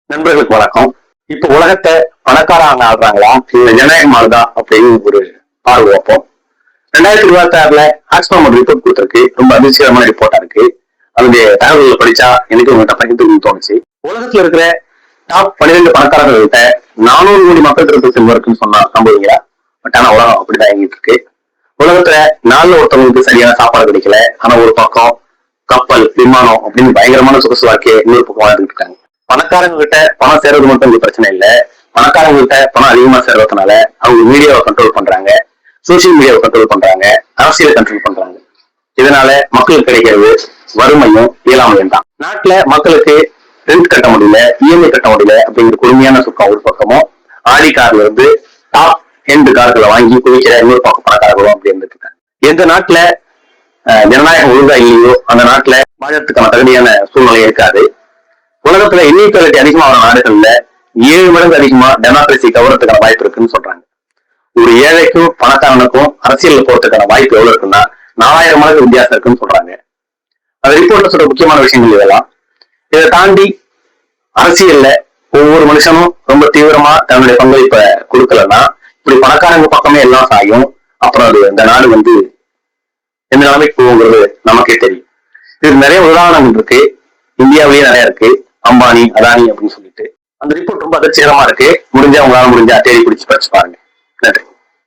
நண்பர்களுக்கு வணக்கம். இப்ப உலகத்தை பணக்காரங்க ஆடுறாங்களா இல்ல ஜனநாயகம் ஆளுதா அப்படின்னு ஒரு பார்வை வைப்போம். 2026 ஆக்ஸ்ஃபார்ம் ஒரு ரிப்போர்ட் கொடுத்திருக்கு. ரொம்ப அதிர்ச்சிகரமான ரிப்போர்ட்டா இருக்கு. அதனுடைய தகவல்களை படிச்சா எனக்கு உங்கள்கிட்ட பகிர்ந்து தோணுச்சு. உலகத்துல இருக்கிற டாப் 12 பணக்காரர்கள்கிட்ட 400 கோடி மக்கள் திருப்பி செல்வம் இருக்குன்னு சொன்னா நம்புவீங்களா? பட் ஆனா உலகம் அப்படிதான் இயங்கிட்டு இருக்கு. உலகத்துல நாலுல ஒருத்தவங்களுக்கு சரியான சாப்பாடு கிடைக்கல. ஆனா ஒரு பக்கம் கப்பல், விமானம் அப்படின்னு பயங்கரமான சொகுசு வாழ்க்கையை இன்னொரு பக்கம் வாழ்ந்துட்டு இருக்காங்க. பணக்காரங்க கிட்ட பணம் சேர்றது மட்டும் இங்க பிரச்சனை இல்ல. பணக்காரங்க கிட்ட பணம் அதிகமா சேர்றதுனால அவங்க மீடியாவை கண்ட்ரோல் பண்றாங்க, சோசியல் மீடியாவை கண்ட்ரோல் பண்றாங்க, அரசியலை கண்ட்ரோல் பண்றாங்க. இதனால மக்களுக்கு கிடைக்கிறது வறுமையும் இயலாமையும் தான். நாட்டுல மக்களுக்கு ரெண்ட் கட்ட முடியல, இஎம்ஐ கட்ட முடியல அப்படிங்கிற கொடுமையான சுக்கம் ஒரு பக்கமும், ஆடி கார்ல இருந்து டாப் எண்டு கார்களை வாங்கி குவிக்கிற இன்னொரு பக்கம் பணக்காரர்களும் அப்படி இருந்துட்டு இருக்காங்க. எந்த நாட்டுல ஜனநாயகம் ஒழுங்கா இல்லையோ அந்த நாட்டுல வாழறதுக்கான தகுதியான சூழ்நிலை இருக்காது. உலகத்துல இன்இக்வாலிட்டி அதிகமா வர நாடுகள்ல 7 மடங்கு அதிகமா டெமோக்ரஸி கவரத்துக்கான வாய்ப்பு இருக்குன்னு சொல்றாங்க. ஒரு ஏழைக்கும் பணக்காரனுக்கும் அரசியல் போறதுக்கான வாய்ப்பு எவ்வளவு இருக்குன்னா 4000 மடங்கு வித்தியாசம் இருக்குன்னு சொல்றாங்க. அந்த ரிப்போர்ட்ல சொல்ற முக்கியமான விஷயங்கள் இதெல்லாம். இதை தாண்டி அரசியல்ல ஒவ்வொரு மனுஷனும் ரொம்ப தீவிரமா தன்னுடைய பங்களிப்பை கொடுக்கலன்னா இப்படி பணக்காரங்க பக்கமே எல்லாம் சாயும். அப்புறம் அது இந்த நாடு எந்த நிலைமைக்கு போகுங்கிறது நமக்கே தெரியும். இது நிறைய உதாரணங்கள் இருக்கு, இந்தியாவிலேயே நிறைய இருக்கு. அம்பானி, அதானி அப்படின்னு சொல்லிட்டு அந்த ரிப்போர்ட் ரொம்ப அதிர்ச்சிகரமா இருக்கு. முடிஞ்சா உங்களால முடிஞ்சா தேடி பிடிச்சு படிச்சு பாருங்க. நன்றி.